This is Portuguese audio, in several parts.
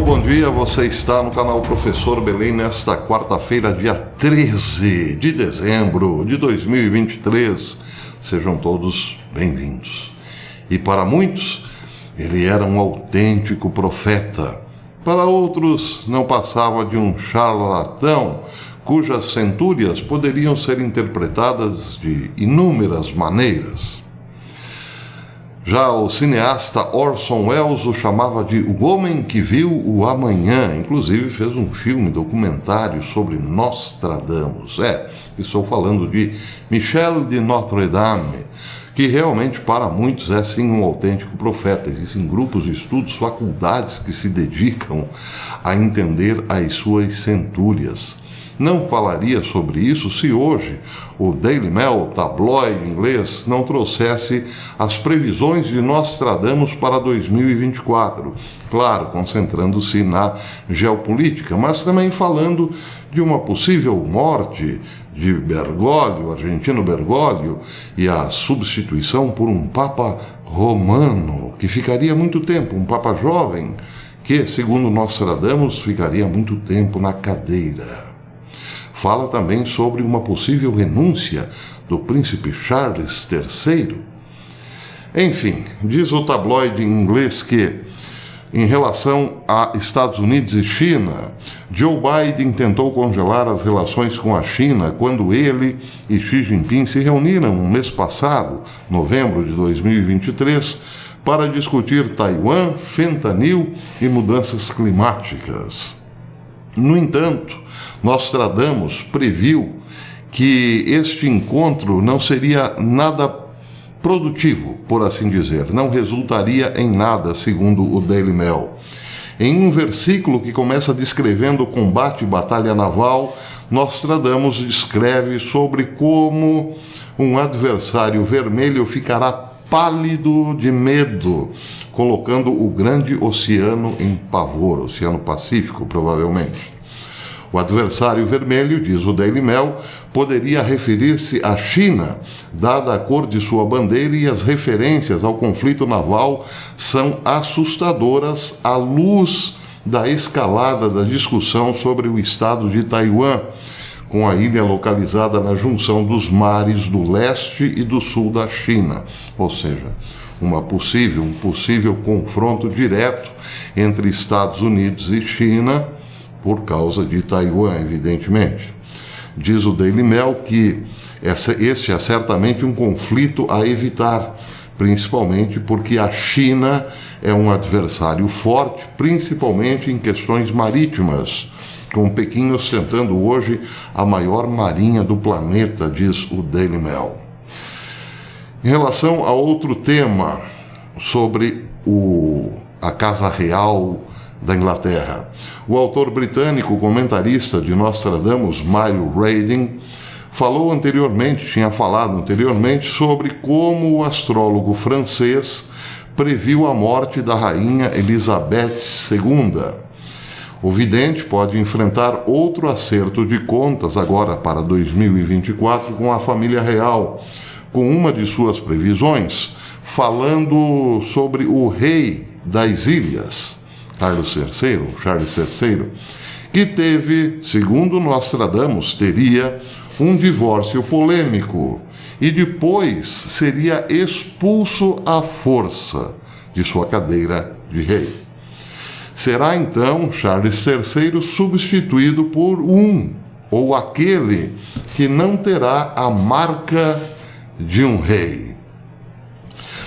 bom dia, você está no canal Professor Belém nesta quarta-feira, dia 13 de dezembro de 2023. Sejam todos bem-vindos. E para muitos, ele era um autêntico profeta. Para outros, não passava de um charlatão, cujas centúrias poderiam ser interpretadas de inúmeras maneiras. Já o cineasta Orson Welles o chamava de O Homem que Viu o Amanhã. Inclusive fez um filme documentário sobre Nostradamus. Estou falando de Michel de Notre Dame, que realmente para muitos é sim um autêntico profeta. Existem grupos de estudos, faculdades que se dedicam a entender as suas centúrias. Não falaria sobre isso se hoje o Daily Mail, tabloide inglês, não trouxesse as previsões de Nostradamus para 2024. Claro, concentrando-se na geopolítica, mas também falando de uma possível morte de Bergoglio, argentino Bergoglio, e a substituição por um Papa romano, que ficaria muito tempo, um Papa jovem, que, segundo Nostradamus, ficaria muito tempo na cadeira. Fala também sobre uma possível renúncia do príncipe Charles III. Enfim, diz o tabloide inglês que, em relação a Estados Unidos e China, Joe Biden tentou congelar as relações com a China quando ele e Xi Jinping se reuniram no mês passado, novembro de 2023, para discutir Taiwan, fentanil e mudanças climáticas. No entanto, Nostradamus previu que este encontro não seria nada produtivo, por assim dizer, não resultaria em nada, segundo o Daily Mail. Em um versículo que começa descrevendo o combate e batalha naval, Nostradamus descreve sobre como um adversário vermelho ficará pálido de medo, colocando o grande oceano em pavor, Oceano Pacífico, provavelmente. O adversário vermelho, diz o Daily Mail, poderia referir-se à China, dada a cor de sua bandeira, e as referências ao conflito naval são assustadoras à luz da escalada da discussão sobre o estado de Taiwan, com a ilha localizada na junção dos mares do leste e do sul da China, ou seja, um possível confronto direto entre Estados Unidos e China por causa de Taiwan, evidentemente. Diz o Daily Mail que este é certamente um conflito a evitar, principalmente porque a China é um adversário forte, principalmente em questões marítimas, com Pequim ostentando hoje a maior marinha do planeta, diz o Daily Mail. Em relação a outro tema, sobre a Casa Real da Inglaterra, o autor britânico, comentarista de Nostradamus, Mario Radin, tinha falado anteriormente sobre como o astrólogo francês previu a morte da rainha Elizabeth II. O vidente pode enfrentar outro acerto de contas agora para 2024 com a família real, com uma de suas previsões falando sobre o rei das ilhas, Charles III, que teve, segundo Nostradamus, teria um divórcio polêmico e depois seria expulso à força de sua cadeira de rei. Será então Charles III substituído por aquele que não terá a marca de um rei.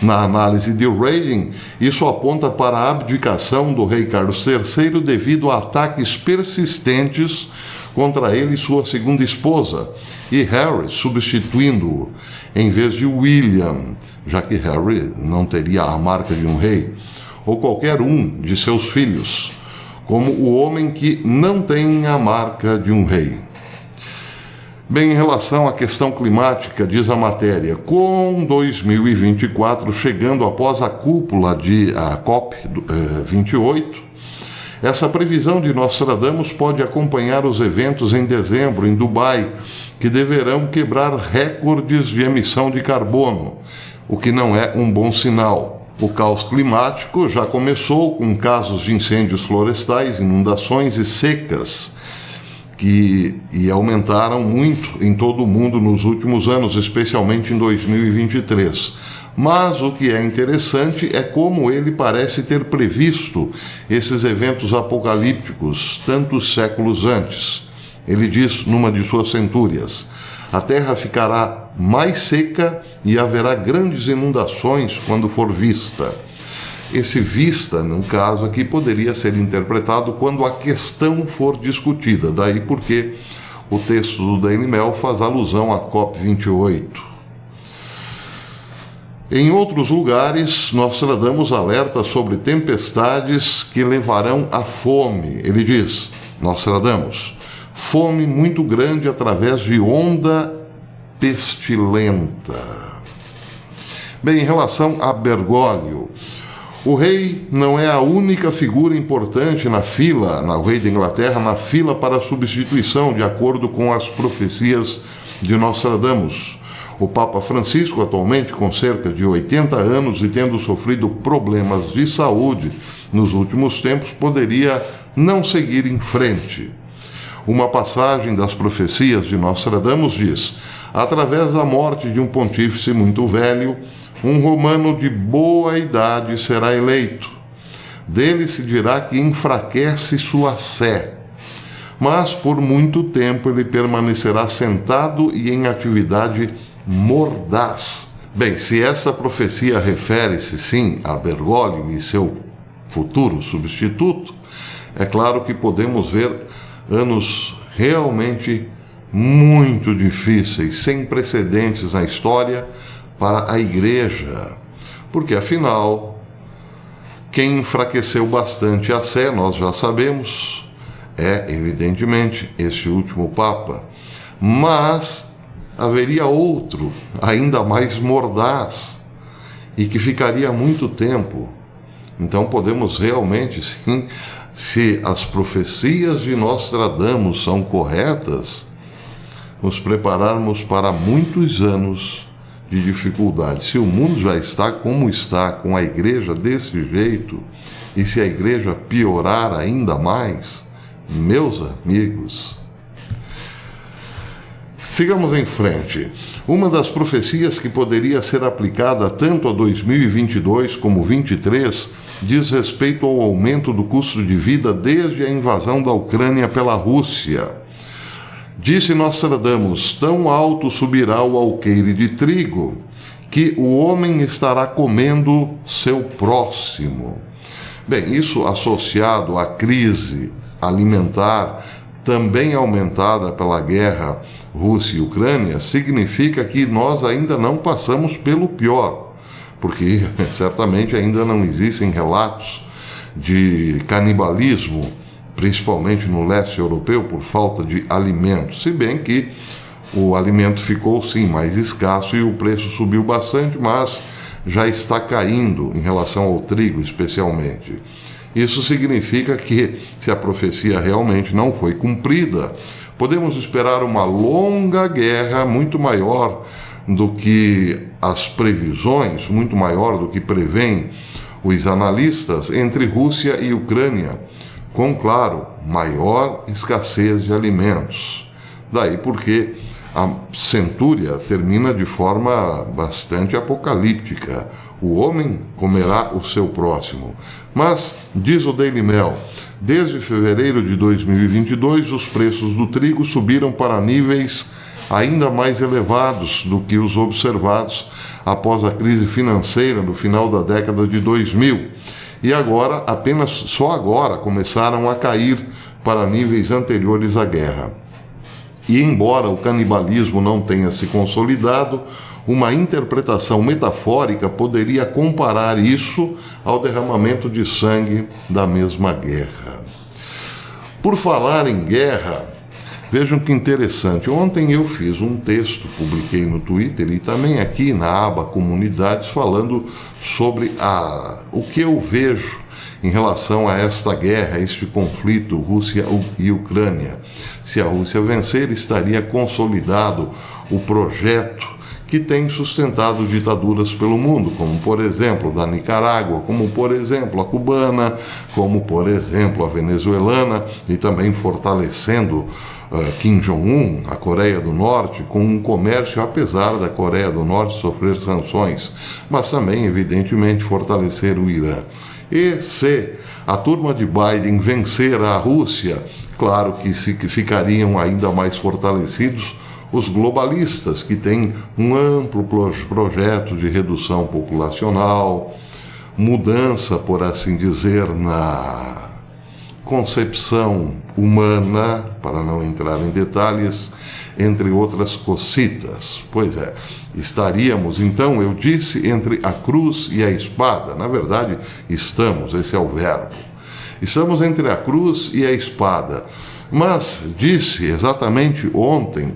Na análise de Radin, isso aponta para a abdicação do rei Carlos III devido a ataques persistentes contra ele e sua segunda esposa, e Harry substituindo-o em vez de William, já que Harry não teria a marca de um rei, ou qualquer um de seus filhos, como o homem que não tem a marca de um rei. Bem, em relação à questão climática, diz a matéria, com 2024 chegando após a cúpula a COP28, essa previsão de Nostradamus pode acompanhar os eventos em dezembro em Dubai, que deverão quebrar recordes de emissão de carbono, o que não é um bom sinal. O caos climático já começou com casos de incêndios florestais, inundações e secas que aumentaram muito em todo o mundo nos últimos anos, especialmente em 2023. Mas o que é interessante é como ele parece ter previsto esses eventos apocalípticos tantos séculos antes. Ele diz numa de suas centúrias: a terra ficará mais seca e haverá grandes inundações quando for vista. Esse vista, no caso aqui, poderia ser interpretado quando a questão for discutida, daí porque o texto do Daily Mail faz alusão à COP28. Em outros lugares, Nostradamus alerta sobre tempestades que levarão à fome. Ele diz, Nostradamus, fome muito grande através de onda pestilenta. Bem, em relação a Bergoglio, o rei não é a única figura importante na fila, o rei da Inglaterra, na fila para a substituição, de acordo com as profecias de Nostradamus. O Papa Francisco, atualmente com cerca de 80 anos e tendo sofrido problemas de saúde nos últimos tempos, poderia não seguir em frente. Uma passagem das profecias de Nostradamus diz: através da morte de um pontífice muito velho, um romano de boa idade será eleito. Dele se dirá que enfraquece sua sé, mas por muito tempo ele permanecerá sentado e em atividade mordaz. Bem, se essa profecia refere-se sim a Bergoglio e seu futuro substituto, é claro que podemos ver anos realmente muito difíceis, sem precedentes na história para a Igreja, porque afinal, quem enfraqueceu bastante a sé, nós já sabemos, é evidentemente este último Papa, mas haveria outro, ainda mais mordaz, e que ficaria muito tempo. Então podemos realmente, sim, se as profecias de Nostradamus são corretas, nos prepararmos para muitos anos de dificuldade. Se o mundo já está como está, com a igreja desse jeito, e se a igreja piorar ainda mais, meus amigos, sigamos em frente. Uma das profecias que poderia ser aplicada tanto a 2022 como 2023 diz respeito ao aumento do custo de vida desde a invasão da Ucrânia pela Rússia. Disse Nostradamus: tão alto subirá o alqueire de trigo, que o homem estará comendo seu próximo. Bem, isso associado à crise alimentar, também aumentada pela guerra Rússia e Ucrânia, significa que nós ainda não passamos pelo pior, porque certamente ainda não existem relatos de canibalismo, principalmente no leste europeu, por falta de alimentos, se bem que o alimento ficou sim mais escasso e o preço subiu bastante, mas já está caindo em relação ao trigo especialmente. Isso significa que, se a profecia realmente não foi cumprida, podemos esperar uma longa guerra muito maior do que as previsões, muito maior do que prevêem os analistas, entre Rússia e Ucrânia, com, claro, maior escassez de alimentos. Daí porque a centúria termina de forma bastante apocalíptica. O homem comerá o seu próximo. Mas, diz o Daily Mail, desde fevereiro de 2022, os preços do trigo subiram para níveis ainda mais elevados do que os observados após a crise financeira no final da década de 2000. E agora, só agora, começaram a cair para níveis anteriores à guerra. E embora o canibalismo não tenha se consolidado, uma interpretação metafórica poderia comparar isso ao derramamento de sangue da mesma guerra. Por falar em guerra, vejam que interessante. Ontem eu fiz um texto, publiquei no Twitter e também aqui na aba Comunidades, falando sobre o que eu vejo em relação a esta guerra, a este conflito Rússia e Ucrânia. Se a Rússia vencer, estaria consolidado o projeto que tem sustentado ditaduras pelo mundo, como por exemplo da Nicarágua, como por exemplo a cubana, como por exemplo a venezuelana, e também fortalecendo Kim Jong-un, a Coreia do Norte, com um comércio, apesar da Coreia do Norte sofrer sanções, mas também, evidentemente, fortalecer o Irã. E se a turma de Biden vencer a Rússia, claro que ficariam ainda mais fortalecidos os globalistas, que têm um amplo projeto de redução populacional, mudança, por assim dizer, na concepção humana, para não entrar em detalhes, entre outras cositas. Pois é, estaríamos, então, eu disse, entre a cruz e a espada. Na verdade, estamos, esse é o verbo. Estamos entre a cruz e a espada. Mas disse exatamente ontem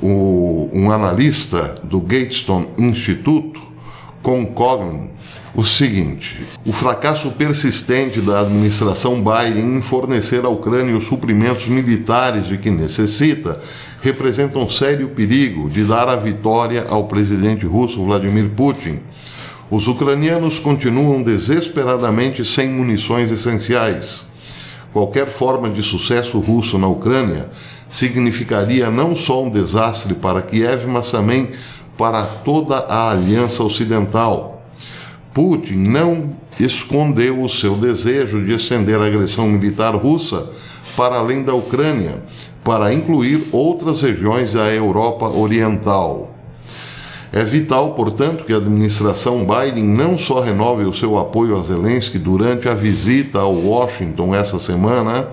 um analista do Gatestone Instituto, Con Cogan, o seguinte: o fracasso persistente da administração Biden em fornecer à Ucrânia os suprimentos militares de que necessita representa um sério perigo de dar a vitória ao presidente russo Vladimir Putin. Os ucranianos continuam desesperadamente sem munições essenciais. Qualquer forma de sucesso russo na Ucrânia significaria não só um desastre para Kiev, mas também para toda a aliança ocidental. Putin não escondeu o seu desejo de estender a agressão militar russa para além da Ucrânia, para incluir outras regiões da Europa Oriental. É vital, portanto, que a administração Biden não só renove o seu apoio a Zelensky durante a visita a Washington essa semana,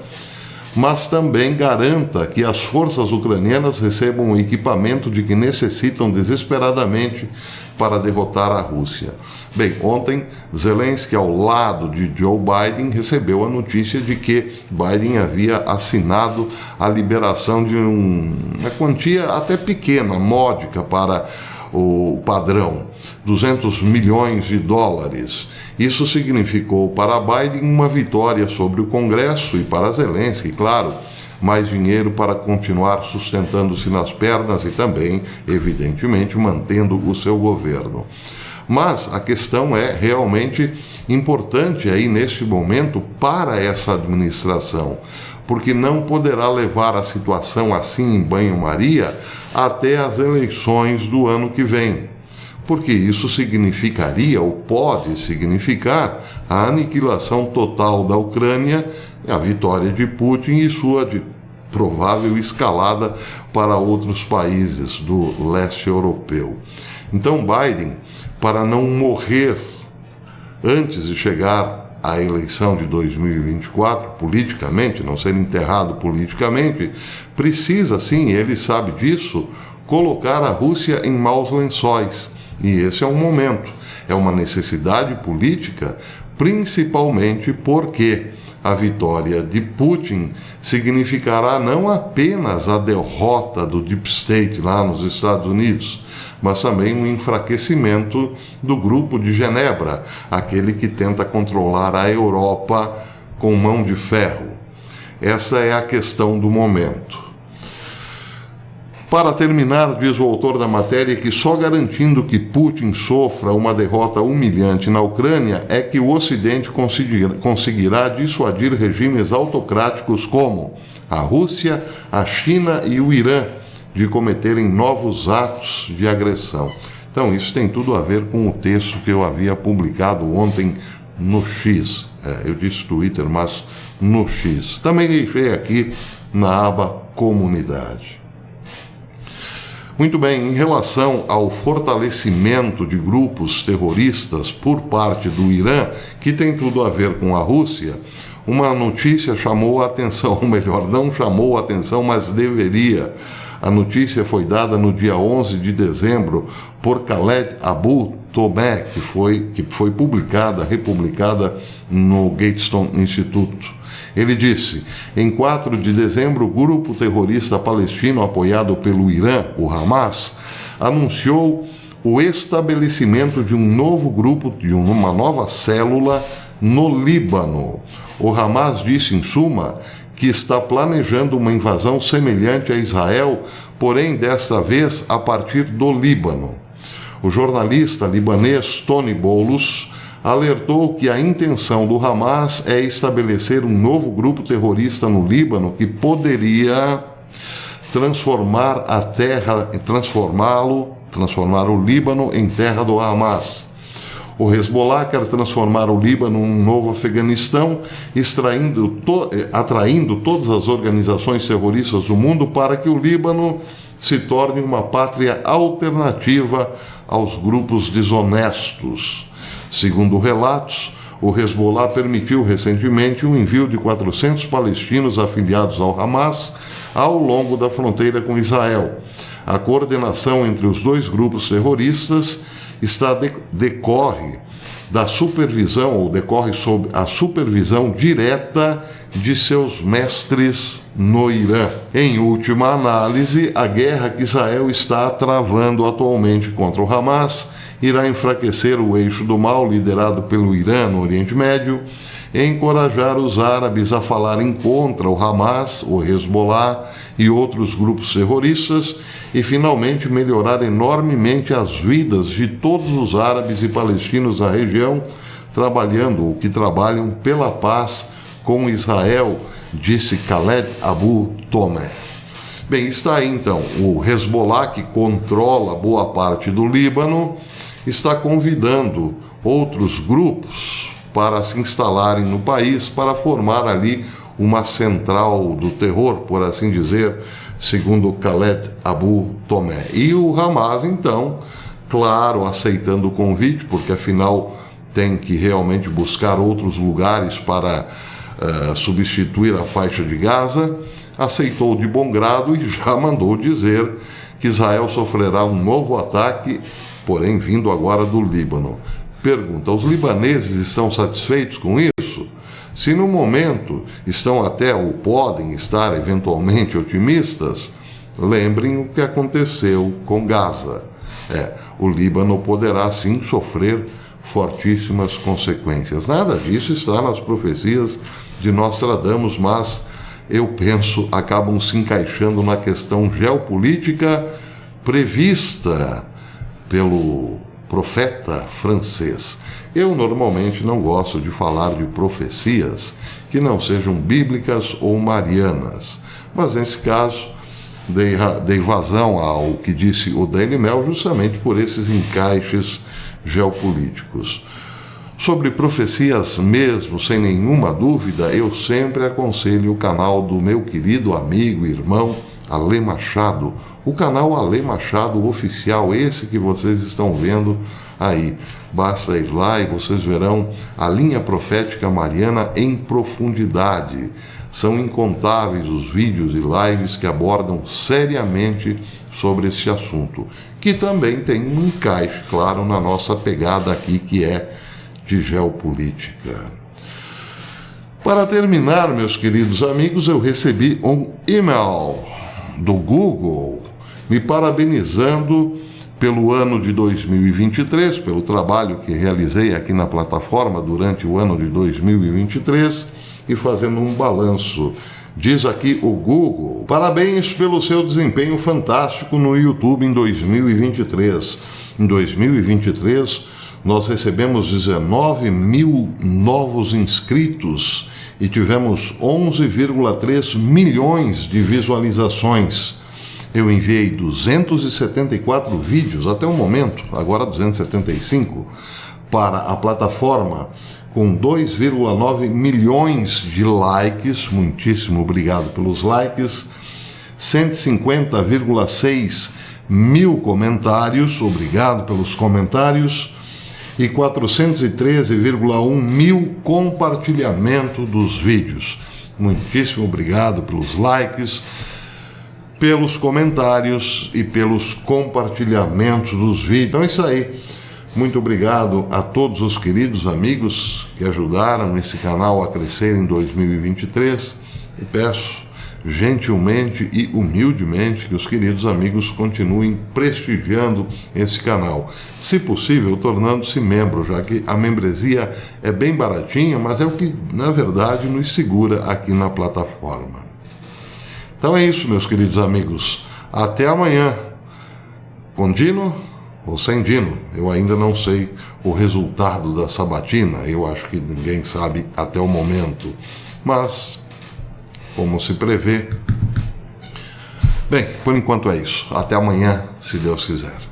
mas também garanta que as forças ucranianas recebam o equipamento de que necessitam desesperadamente para derrotar a Rússia. Bem, ontem, Zelensky, ao lado de Joe Biden, recebeu a notícia de que Biden havia assinado a liberação de uma quantia até pequena, módica para o padrão, 200 milhões de dólares. Isso significou para Biden uma vitória sobre o Congresso e para Zelensky, claro, mais dinheiro para continuar sustentando-se nas pernas e também, evidentemente, mantendo o seu governo. Mas a questão é realmente importante aí neste momento para essa administração, porque não poderá levar a situação assim em banho-maria até as eleições do ano que vem, porque isso significaria, ou pode significar, a aniquilação total da Ucrânia, a vitória de Putin e sua provável escalada para outros países do leste europeu. Então Biden, para não morrer antes de chegar à eleição de 2024, politicamente, não ser enterrado politicamente, precisa, sim, ele sabe disso, colocar a Rússia em maus lençóis. E esse é um momento, é uma necessidade política, principalmente porque a vitória de Putin significará não apenas a derrota do Deep State lá nos Estados Unidos, mas também um enfraquecimento do Grupo de Genebra, aquele que tenta controlar a Europa com mão de ferro. Essa é a questão do momento. Para terminar, diz o autor da matéria que só garantindo que Putin sofra uma derrota humilhante na Ucrânia é que o Ocidente conseguirá dissuadir regimes autocráticos como a Rússia, a China e o Irã de cometerem novos atos de agressão. Então, isso tem tudo a ver com o texto que eu havia publicado ontem no X. Eu disse Twitter, mas no X. Também deixei aqui na aba Comunidade. Muito bem, em relação ao fortalecimento de grupos terroristas por parte do Irã, que tem tudo a ver com a Rússia, uma notícia chamou a atenção, ou melhor, não chamou a atenção, mas deveria. A notícia foi dada no dia 11 de dezembro por Khaled Abu Tomeh, que foi republicada no Gatestone Instituto. Ele disse: em 4 de dezembro, o grupo terrorista palestino apoiado pelo Irã, o Hamas, anunciou o estabelecimento de um novo grupo, de uma nova célula no Líbano. O Hamas disse, em suma, que está planejando uma invasão semelhante a Israel, porém desta vez a partir do Líbano. O jornalista libanês Tony Boulos alertou que a intenção do Hamas é estabelecer um novo grupo terrorista no Líbano que poderia transformar o Líbano em terra do Hamas. O Hezbollah quer transformar o Líbano num novo Afeganistão, atraindo todas as organizações terroristas do mundo para que o Líbano se torne uma pátria alternativa aos grupos desonestos. Segundo relatos, o Hezbollah permitiu recentemente o envio de 400 palestinos afiliados ao Hamas ao longo da fronteira com Israel. A coordenação entre os dois grupos terroristas decorre sob a supervisão direta de seus mestres no Irã. Em última análise, a guerra que Israel está travando atualmente contra o Hamas irá enfraquecer o eixo do mal liderado pelo Irã no Oriente Médio, encorajar os árabes a falarem contra o Hamas, o Hezbollah e outros grupos terroristas e finalmente melhorar enormemente as vidas de todos os árabes e palestinos da região que trabalham pela paz com Israel, disse Khaled Abu Tomeh. Bem, está aí então o Hezbollah, que controla boa parte do Líbano, está convidando outros grupos para se instalarem no país, para formar ali uma central do terror, por assim dizer, segundo Khaled Abu Tomeh. E o Hamas, então, claro, aceitando o convite, porque afinal tem que realmente buscar outros lugares para substituir a faixa de Gaza, aceitou de bom grado e já mandou dizer que Israel sofrerá um novo ataque, porém vindo agora do Líbano. Pergunta: os libaneses estão satisfeitos com isso? Se no momento estão até ou podem estar eventualmente otimistas, lembrem o que aconteceu com Gaza. O Líbano poderá sim sofrer fortíssimas consequências. Nada disso está nas profecias de Nostradamus, mas eu penso acabam se encaixando na questão geopolítica prevista pelo profeta francês. Eu normalmente não gosto de falar de profecias que não sejam bíblicas ou marianas, mas nesse caso dei vazão ao que disse o Daily Mail justamente por esses encaixes geopolíticos. Sobre profecias mesmo, sem nenhuma dúvida, eu sempre aconselho o canal do meu querido amigo e irmão Ale Machado, o canal Ale Machado Oficial, esse que vocês estão vendo aí. Basta ir lá e vocês verão a linha profética mariana em profundidade. São incontáveis os vídeos e lives que abordam seriamente sobre esse assunto, que também tem um encaixe, claro, na nossa pegada aqui, que é de geopolítica. Para terminar, meus queridos amigos, eu recebi um e-mail do Google me parabenizando pelo ano de 2023, pelo trabalho que realizei aqui na plataforma durante o ano de 2023 e fazendo um balanço. Diz aqui o Google: parabéns pelo seu desempenho fantástico no YouTube em 2023. Em 2023, nós recebemos 19 mil novos inscritos e tivemos 11,3 milhões de visualizações. Eu enviei 274 vídeos até o momento, agora 275, para a plataforma, com 2,9 milhões de likes, muitíssimo obrigado pelos likes, 150,6 mil comentários, obrigado pelos comentários, e 413,1 mil compartilhamentos dos vídeos. Muitíssimo obrigado pelos likes, pelos comentários e pelos compartilhamentos dos vídeos. Então é isso aí. Muito obrigado a todos os queridos amigos que ajudaram esse canal a crescer em 2023 e peço gentilmente e humildemente que os queridos amigos continuem prestigiando esse canal, se possível tornando-se membro, já que a membresia é bem baratinha, mas é o que na verdade nos segura aqui na plataforma. Então é isso, meus queridos amigos, até amanhã. Contínuo, ou sem Dino. Eu ainda não sei o resultado da sabatina, eu acho que ninguém sabe até o momento. Mas, como se prevê... Bem, por enquanto é isso. Até amanhã, se Deus quiser.